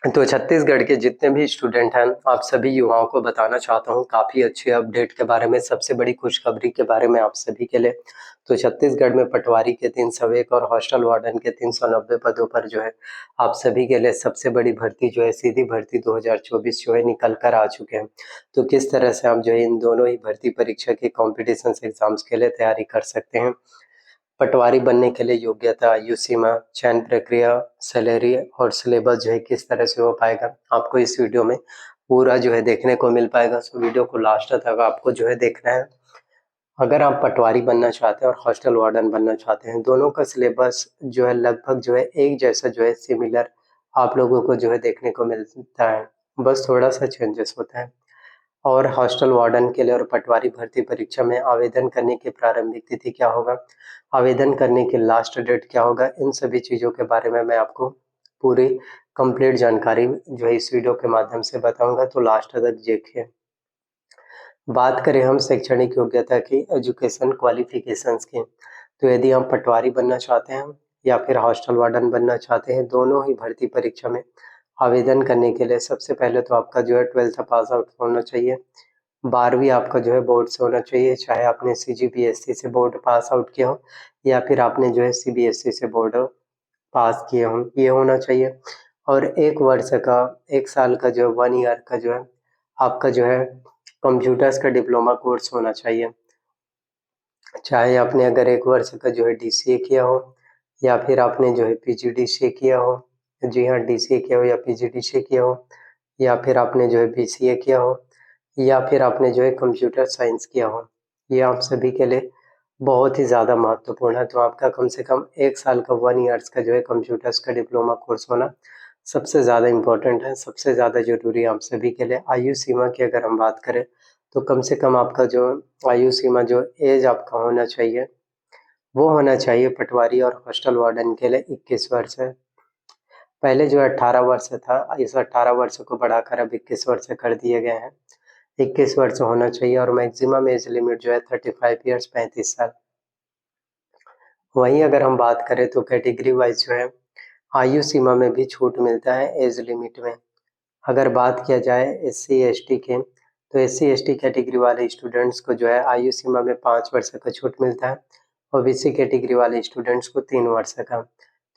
तो छत्तीसगढ़ के जितने भी स्टूडेंट हैं, आप सभी युवाओं को बताना चाहता हूँ काफ़ी अच्छे अपडेट के बारे में, सबसे बड़ी खुशखबरी के बारे में आप सभी के लिए। तो छत्तीसगढ़ में पटवारी के 301 और हॉस्टल वार्डन के 390 पदों पर जो है आप सभी के लिए सबसे बड़ी भर्ती जो है सीधी भर्ती 2024 जो है निकल कर आ चुके हैं। तो किस तरह से आप जो है इन दोनों ही भर्ती परीक्षा के कॉम्पिटिशन एग्जाम्स के लिए तैयारी कर सकते हैं। पटवारी बनने के लिए योग्यता, आयु सीमा, चयन प्रक्रिया, सैलरी और सिलेबस जो है किस तरह से हो पाएगा, आपको इस वीडियो में पूरा जो है देखने को मिल पाएगा। सो वीडियो को लास्ट तक आपको जो है देखना है। अगर आप पटवारी बनना चाहते हैं और हॉस्टल वार्डन बनना चाहते हैं, दोनों का सिलेबस जो है लगभग जो है एक जैसा जो है सिमिलर आप लोगों को जो है देखने को मिलता है, बस थोड़ा सा चेंजेस होता है। और हॉस्टल वार्डन के लिए और पटवारी भर्ती परीक्षा में आवेदन करने की प्रारंभिक तिथि क्या होगा, आवेदन करने की लास्ट डेट क्या होगा, इन सभी चीज़ों के बारे में मैं आपको पूरी कंप्लीट जानकारी जो है इस वीडियो के माध्यम से बताऊंगा, तो लास्ट तक देखिए। बात करें हम शैक्षणिक योग्यता की, एजुकेशन क्वालिफिकेशंस की, तो यदि हम पटवारी बनना चाहते हैं या फिर हॉस्टल वार्डन बनना चाहते हैं, दोनों ही भर्ती परीक्षा में आवेदन करने के लिए सबसे पहले तो आपका जो है 12th पास आउट होना चाहिए। 12वीं आपका जो है बोर्ड से होना चाहिए, चाहे आपने CGPSC से बोर्ड पास आउट किया हो या फिर आपने जो है CBSE से बोर्ड पास किए हों, ये होना चाहिए। और 1 वर्ष का, 1 साल का जो है 1 ईयर का जो है आपका जो है कंप्यूटर्स का डिप्लोमा कोर्स होना चाहिए। चाहे आपने अगर 1 वर्ष का जो है DCA किया हो या फिर आपने जो है PGDCA किया हो, जी हाँ, DCA किया हो या PGDCA किया हो, या फिर आपने जो है BCA किया हो, या फिर आपने जो है कंप्यूटर साइंस किया हो, ये आप सभी के लिए बहुत ही ज़्यादा महत्वपूर्ण है। तो आपका कम से कम 1 साल का 1 ईयर्स का जो है कंप्यूटर्स का डिप्लोमा कोर्स होना सबसे ज़्यादा इम्पोर्टेंट है, सबसे ज़्यादा ज़रूरी है आप सभी के लिए। आयु सीमा की अगर हम बात करें, तो कम से कम आपका जो आयु सीमा, जो एज आपका होना चाहिए, वो होना चाहिए पटवारी और हॉस्टल वार्डन के लिए 21 वर्ष है। पहले जो है 18 वर्ष था, इस 18 वर्ष को बढ़ाकर अब 21 वर्ष कर दिए गए हैं। 21 वर्ष होना चाहिए और मैक्सिमम एज लिमिट जो है 35 ईयर्स, 35 साल। वहीं अगर हम बात करें तो कैटेगरी वाइज जो है आयु सीमा में भी छूट मिलता है एज लिमिट में। अगर बात किया जाए SC ST के, तो SC ST कैटेगरी वाले स्टूडेंट्स को जो है आयु सीमा में 5 वर्ष का छूट मिलता है और BC कैटेगरी वाले स्टूडेंट्स को 3 वर्ष का।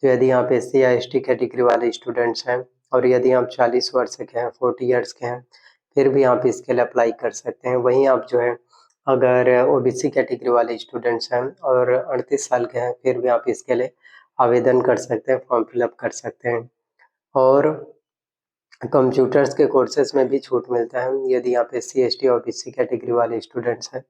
तो यदि आप SC या ST कैटेगरी वाले स्टूडेंट्स हैं और यदि आप 40 वर्ष के हैं, 40 ईयर्स के हैं, फिर भी आप इसके लिए अप्लाई कर सकते हैं। वहीं आप जो है अगर OBC कैटेगरी वाले स्टूडेंट्स हैं और 38 साल के हैं, फिर भी आप इसके लिए आवेदन कर सकते हैं, फॉर्म फिलअप कर सकते हैं। और कंप्यूटर्स के कोर्सेज में भी छूट मिलता है यदि आप SC ST और BC कैटेगरी वाले स्टूडेंट्स हैं,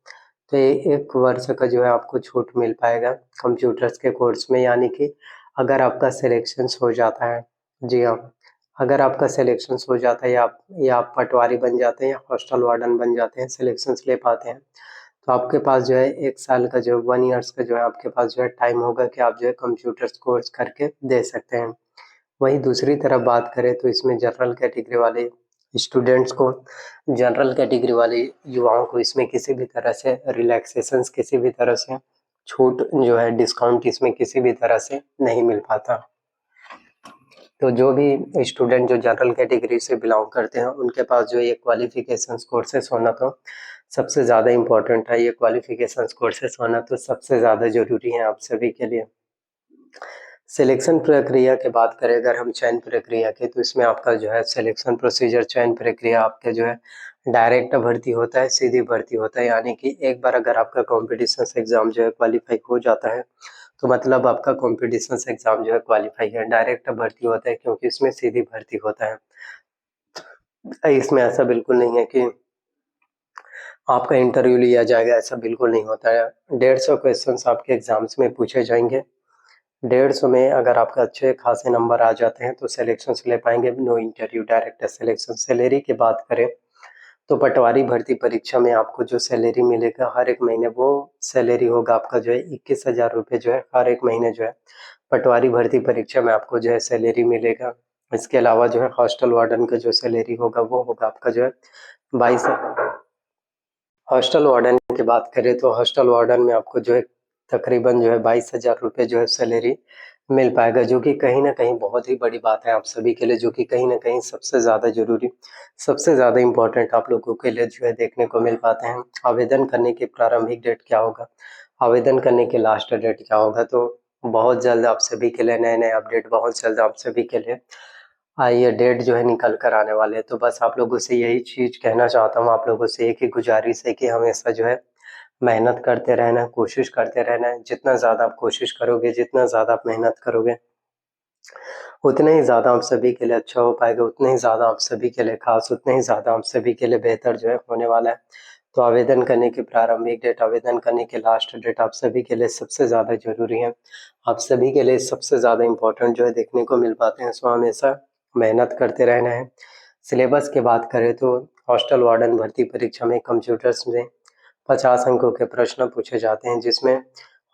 तो 1 वर्ष का जो है आपको छूट मिल पाएगा कंप्यूटर्स के कोर्स में, यानी कि अगर आपका सिलेक्शंस हो जाता है, जी हाँ, अगर आपका सिलेक्शंस हो जाता है या आप पटवारी बन जाते हैं या हॉस्टल वार्डन बन जाते हैं, सिलेक्शंस ले पाते हैं, तो आपके पास जो है 1 साल का जो 1 ईयर्स का जो है आपके पास जो है टाइम होगा कि आप जो है कंप्यूटर्स कोर्स करके दे सकते हैं। वहीं दूसरी तरफ बात करें तो इसमें जनरल कैटेगरी वाले स्टूडेंट्स को, जनरल कैटेगरी वाले युवाओं को इसमें किसी भी तरह से रिलैक्सेशंस, किसी भी तरह से छूट जो है, डिस्काउंट इसमें किसी भी तरह से नहीं मिल पाता। तो जो भी स्टूडेंट जो जनरल कैटेगरी से बिलोंग करते हैं, उनके पास जो ये क्वालिफिकेशंस कोर्सेस होना तो सबसे ज़्यादा इम्पोर्टेंट है। ये क्वालिफिकेशंस कोर्सेस होना तो सबसे ज़्यादा ज़रूरी है आप सभी के लिए। सिलेक्शन प्रक्रिया की बात करें अगर हम चयन प्रक्रिया की, तो इसमें आपका जो है सिलेक्शन प्रोसीजर, चयन प्रक्रिया आपके जो है डायरेक्ट भर्ती होता है, सीधी भर्ती होता है, यानी कि एक बार अगर आपका कॉम्पिटिशन एग्जाम जो है क्वालिफाई हो जाता है, तो मतलब आपका कॉम्पिटिशन एग्जाम जो है क्वालिफाई है, डायरेक्ट भर्ती होता है, क्योंकि इसमें सीधी भर्ती होता है। इसमें ऐसा बिल्कुल नहीं है कि आपका इंटरव्यू लिया जाएगा, ऐसा बिल्कुल नहीं होता है। 150 क्वेश्चन आपके एग्जाम्स में पूछे जाएंगे। 150 में अगर आपका अच्छे खासे नंबर आ जाते हैं तो सिलेक्शन ले पाएंगे, no interview, direct selection. Salary की बात करें तो पटवारी भर्ती परीक्षा में आपको जो सैलरी मिलेगा हर एक महीने, वो सैलरी होगा आपका जो है 21,000 रुपये जो है हर एक महीने जो है पटवारी भर्ती परीक्षा में आपको जो है सैलरी मिलेगा। इसके अलावा जो है हॉस्टल वार्डन का जो सैलरी होगा वो होगा आपका जो है 22। हॉस्टल वार्डन की बात करें तो हॉस्टल वार्डन में आपको जो है तकरीबन जो है 22,000 रुपये जो है सैलरी मिल पाएगा, जो कि कहीं न कहीं बहुत ही बड़ी बात है आप सभी के लिए, जो कि कहीं न कहीं सबसे ज़्यादा ज़रूरी, सबसे ज़्यादा इम्पोर्टेंट आप लोगों के लिए जो है देखने को मिल पाते हैं। आवेदन करने की प्रारंभिक डेट क्या होगा? आवेदन करने की लास्ट डेट क्या होगा? तो बहुत जल्द आप सभी के लिए नए-नए अपडेट बहुत जल्द आप सभी के लिए ये डेट जो है निकल कर आने वाले हैं। तो बस आप लोगों से यही चीज़ कहना चाहता हूँ, आप लोगों से एक ही गुज़ारिश है कि हमेशा जो है मेहनत करते रहना है, कोशिश करते रहना है। जितना ज़्यादा आप कोशिश करोगे, जितना ज़्यादा आप मेहनत करोगे, उतना ही ज़्यादा आप सभी के लिए अच्छा हो पाएगा, उतना ही ज़्यादा आप सभी के लिए ख़ास, उतना ही ज़्यादा आप सभी के लिए बेहतर जो है होने वाला है। तो आवेदन करने की प्रारंभिक डेट, आवेदन करने की लास्ट डेट आप सभी के लिए सबसे ज़्यादा ज़रूरी है। आप सभी के लिए सबसे ज़्यादा इम्पोर्टेंट जो है देखने को मिल पाते हैं, सो हमेशा मेहनत करते रहना है। सिलेबस की बात करें तो हॉस्टल वार्डन भर्ती परीक्षा में कंप्यूटर्स में 50 अंकों के प्रश्न पूछे जाते हैं, जिसमें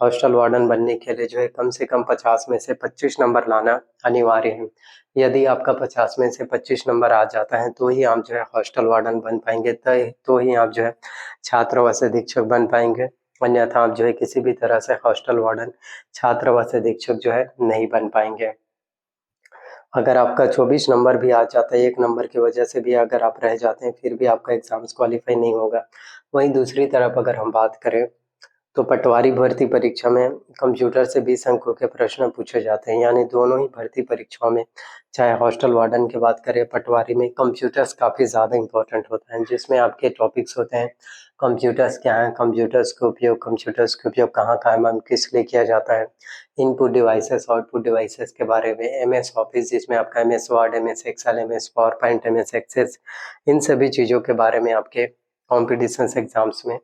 हॉस्टल वार्डन बनने के लिए जो है कम से कम 50 में से 25 नंबर लाना अनिवार्य है। यदि आपका 50 में से 25 नंबर आ जाता है तो ही आप जो है हॉस्टल वार्डन बन पाएँगे, तो ही आप जो है छात्रावास अधीक्षक बन पाएँगे। अन्यथा आप जो है किसी भी तरह से हॉस्टल वार्डन, छात्रावास अधीक्षक जो है नहीं बन पाएँगे। अगर आपका 24 नंबर भी आ जाता है, 1 नंबर की वजह से भी अगर आप रह जाते हैं, फिर भी आपका एग्ज़ाम्स क्वालीफाई नहीं होगा। वहीं दूसरी तरफ अगर हम बात करें, तो पटवारी भर्ती परीक्षा में कंप्यूटर से 20 अंकों के प्रश्न पूछे जाते हैं, यानी दोनों ही भर्ती परीक्षाओं में, चाहे हॉस्टल वार्डन की बात करें, पटवारी में कंप्यूटर्स काफ़ी ज़्यादा इम्पोर्टेंट होता है, जिसमें आपके टॉपिक्स होते हैं, कंप्यूटर्स क्या हैं, कंप्यूटर्स का उपयोग कहाँ-कहाँ में किस लिए किया जाता है, इनपुट डिवाइसेस, आउटपुट डिवाइसेस के बारे में, एमएस ऑफिस जिसमें आपका MS Word, MS Excel, MS PowerPoint, MS Access, इन सभी चीज़ों के बारे में आपके कॉम्पिटिशन्स एग्ज़ाम्स में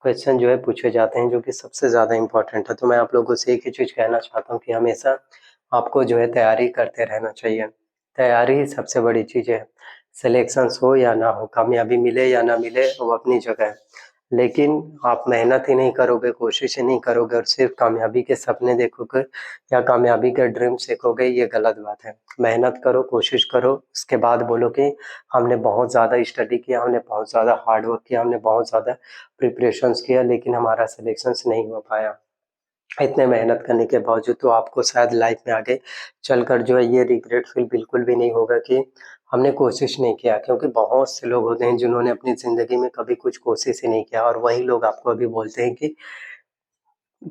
क्वेश्चन जो है पूछे जाते हैं, जो कि सबसे ज़्यादा इम्पोर्टेंट है। तो मैं आप लोगों से एक ही चीज़ कहना चाहता हूँ कि हमेशा आपको जो है तैयारी करते रहना चाहिए। तैयारी ही सबसे बड़ी चीज़ है। सिलेक्शंस हो या ना हो, कामयाबी मिले या ना मिले वो अपनी जगह है। लेकिन आप मेहनत ही नहीं करोगे, कोशिश ही नहीं करोगे और सिर्फ़ कामयाबी के सपने देखोगे या कामयाबी के ड्रीम्स देखोगे, ये गलत बात है। मेहनत करो, कोशिश करो, उसके बाद बोलो कि हमने बहुत ज़्यादा स्टडी किया, हमने बहुत ज़्यादा हार्ड वर्क किया, हमने बहुत ज़्यादा प्रिपरेशंस किया, लेकिन हमारा सिलेक्शंस नहीं हो पाया। इतने मेहनत करने के बावजूद तो आपको शायद लाइफ में आगे चलकर जो है ये रिग्रेट फील बिल्कुल भी नहीं होगा कि हमने कोशिश नहीं किया, क्योंकि बहुत से लोग होते हैं जिन्होंने अपनी ज़िंदगी में कभी कुछ कोशिश ही नहीं किया और वही लोग आपको अभी बोलते हैं कि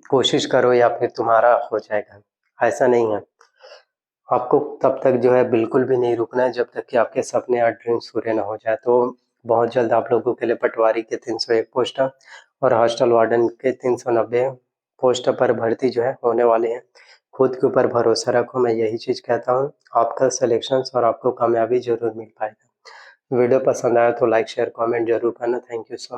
कोशिश करो या फिर तुम्हारा हो जाएगा। ऐसा नहीं है। आपको तब तक जो है बिल्कुल भी नहीं रुकना है जब तक कि आपके सपने और ड्रीम्स पूरे ना हो जाए। तो बहुत जल्द आप लोगों के लिए पटवारी के 301 पोस्ट और हॉस्टल वार्डन के 390 पोस्ट पर भर्ती जो है होने वाली है। खुद के ऊपर भरोसा रखो, मैं यही चीज़ कहता हूँ। आपका सिलेक्शंस और आपको कामयाबी ज़रूर मिल पाएगा। वीडियो पसंद आया तो लाइक, शेयर, कमेंट ज़रूर करना। Thank you so